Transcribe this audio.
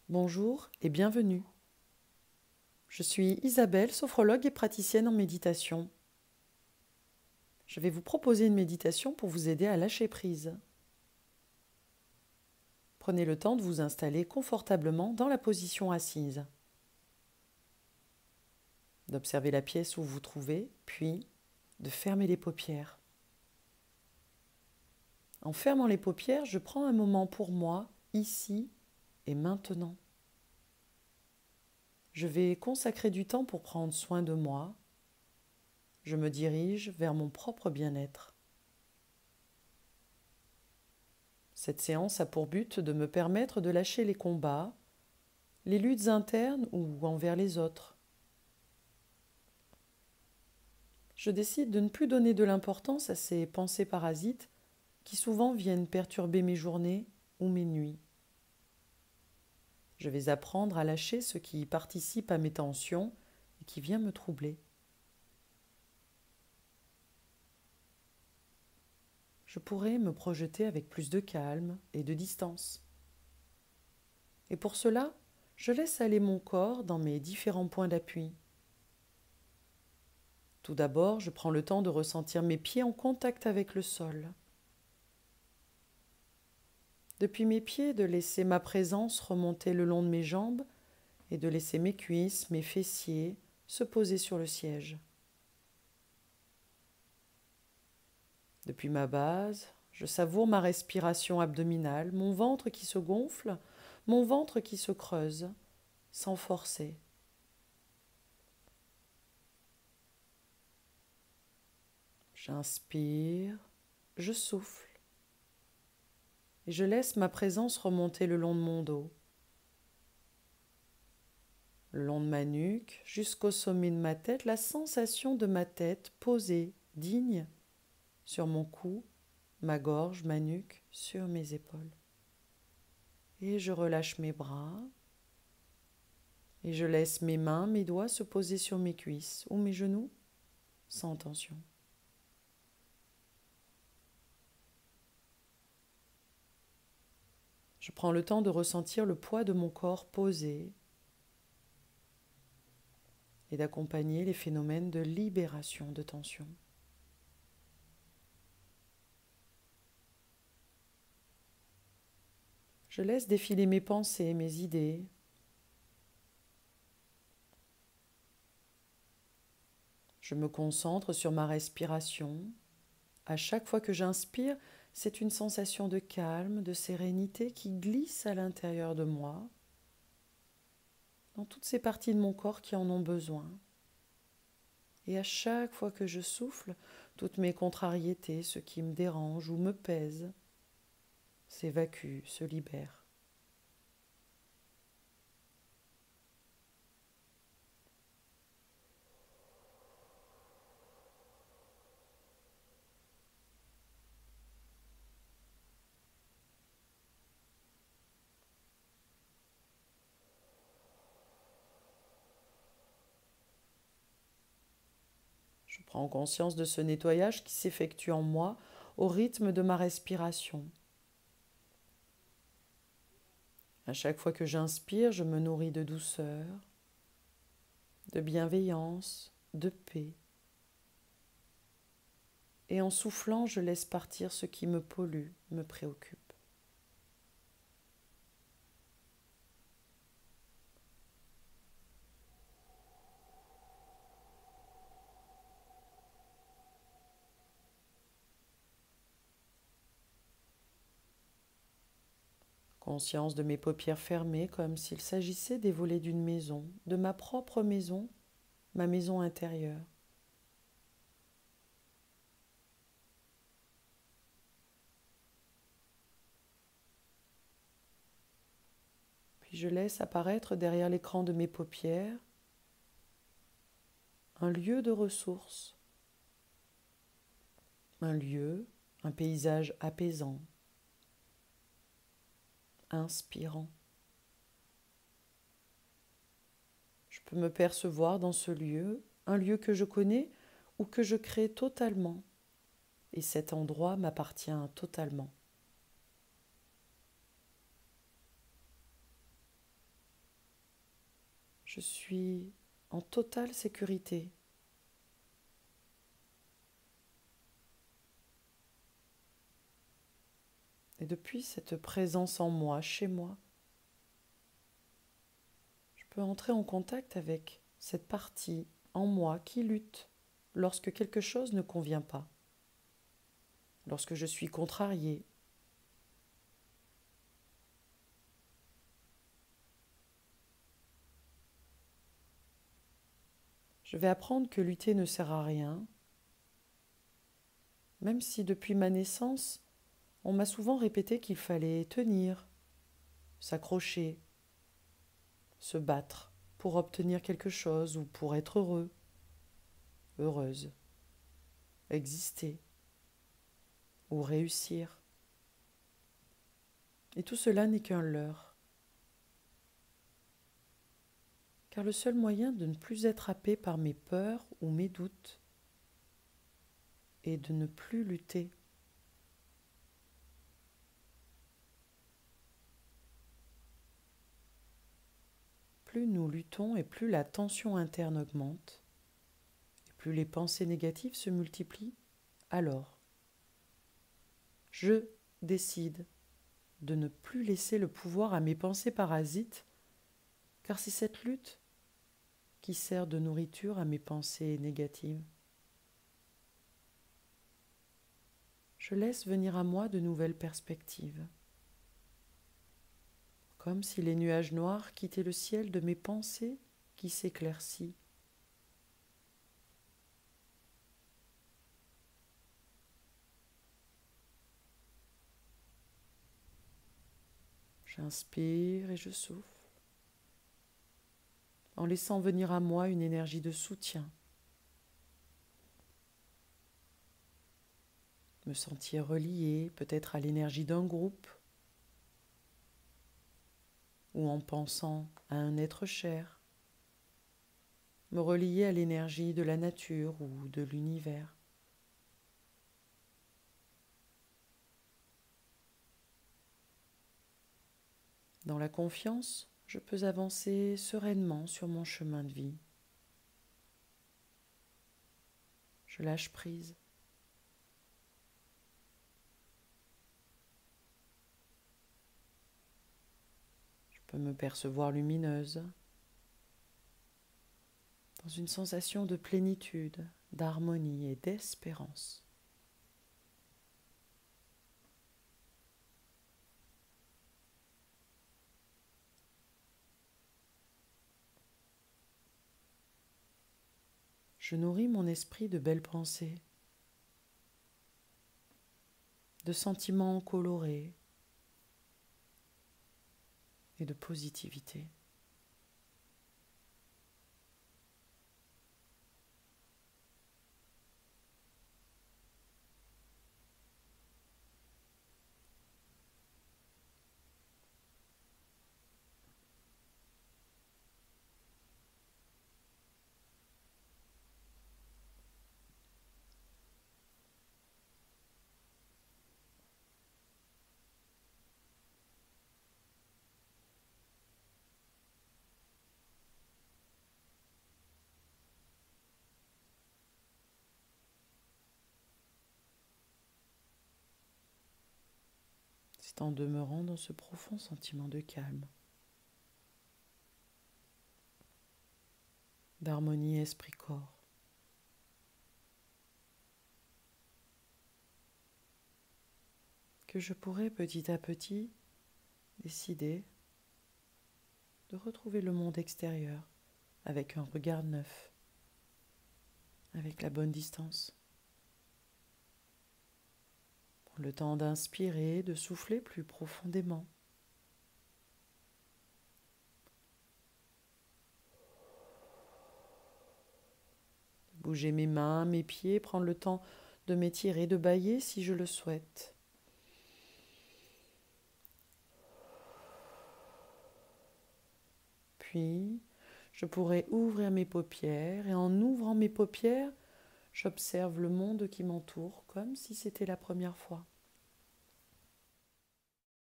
Bonjour et bienvenue. Je suis Isabelle, sophrologue et praticienne en méditation. Je vais vous proposer une méditation pour vous aider à lâcher prise. Prenez le temps de vous installer confortablement dans la position assise, d'observer la pièce où vous vous trouvez, puis de fermer les paupières. En fermant les paupières, je prends un moment pour moi, ici et maintenant. Je vais consacrer du temps pour prendre soin de moi. Je me dirige vers mon propre bien-être. Cette séance a pour but de me permettre de lâcher les combats, les luttes internes ou envers les autres. Je décide de ne plus donner de l'importance à ces pensées parasites qui souvent viennent perturber mes journées ou mes nuits. Je vais apprendre à lâcher ce qui participe à mes tensions et qui vient me troubler. Je pourrais me projeter avec plus de calme et de distance. Et pour cela, je laisse aller mon corps dans mes différents points d'appui. Tout d'abord, je prends le temps de ressentir mes pieds en contact avec le sol. Depuis mes pieds, de laisser ma présence remonter le long de mes jambes et de laisser mes cuisses, mes fessiers se poser sur le siège. Depuis ma base, je savoure ma respiration abdominale, mon ventre qui se gonfle, mon ventre qui se creuse, sans forcer. J'inspire, je souffle et je laisse ma présence remonter le long de mon dos, le long de ma nuque, jusqu'au sommet de ma tête, la sensation de ma tête posée, digne, sur mon cou, ma gorge, ma nuque, sur mes épaules. Et je relâche mes bras et je laisse mes mains, mes doigts se poser sur mes cuisses ou mes genoux sans tension. Je prends le temps de ressentir le poids de mon corps posé et d'accompagner les phénomènes de libération de tension. Je laisse défiler mes pensées, mes idées. Je me concentre sur ma respiration. À chaque fois que j'inspire, c'est une sensation de calme, de sérénité qui glisse à l'intérieur de moi, dans toutes ces parties de mon corps qui en ont besoin. Et à chaque fois que je souffle, toutes mes contrariétés, ce qui me dérange ou me pèse, s'évacuent, se libèrent. Je prends conscience de ce nettoyage qui s'effectue en moi au rythme de ma respiration. À chaque fois que j'inspire, je me nourris de douceur, de bienveillance, de paix. Et en soufflant, je laisse partir ce qui me pollue, me préoccupe. Conscience de mes paupières fermées comme s'il s'agissait des volets d'une maison, de ma propre maison, ma maison intérieure. Puis je laisse apparaître derrière l'écran de mes paupières un lieu de ressources, un lieu, un paysage apaisant, inspirant. Je peux me percevoir dans ce lieu, un lieu que je connais ou que je crée totalement, et cet endroit m'appartient totalement. Je suis en totale sécurité. Et depuis cette présence en moi, chez moi, je peux entrer en contact avec cette partie en moi qui lutte lorsque quelque chose ne convient pas, lorsque je suis contrariée. Je vais apprendre que lutter ne sert à rien, même si depuis ma naissance, on m'a souvent répété qu'il fallait tenir, s'accrocher, se battre pour obtenir quelque chose ou pour être heureux, heureuse, exister ou réussir. Et tout cela n'est qu'un leurre. Car le seul moyen de ne plus être happé par mes peurs ou mes doutes est de ne plus lutter. Plus nous luttons et plus la tension interne augmente, et plus les pensées négatives se multiplient, alors je décide de ne plus laisser le pouvoir à mes pensées parasites, car c'est cette lutte qui sert de nourriture à mes pensées négatives. Je laisse venir à moi de nouvelles perspectives, comme si les nuages noirs quittaient le ciel de mes pensées qui s'éclaircit. J'inspire et je souffle, en laissant venir à moi une énergie de soutien. Me sentir relié peut-être à l'énergie d'un groupe, ou en pensant à un être cher, me relier à l'énergie de la nature ou de l'univers. Dans la confiance, je peux avancer sereinement sur mon chemin de vie. Je lâche prise. Je peux me percevoir lumineuse, dans une sensation de plénitude, d'harmonie et d'espérance. Je nourris mon esprit de belles pensées, de sentiments colorés et de positivité. C'est en demeurant dans ce profond sentiment de calme, d'harmonie esprit-corps, que je pourrai petit à petit décider de retrouver le monde extérieur avec un regard neuf, avec la bonne distance. Prends le temps d'inspirer, de souffler plus profondément. Bouger mes mains, mes pieds, prendre le temps de m'étirer, de bâiller si je le souhaite. Puis, je pourrais ouvrir mes paupières et en ouvrant mes paupières, j'observe le monde qui m'entoure comme si c'était la première fois.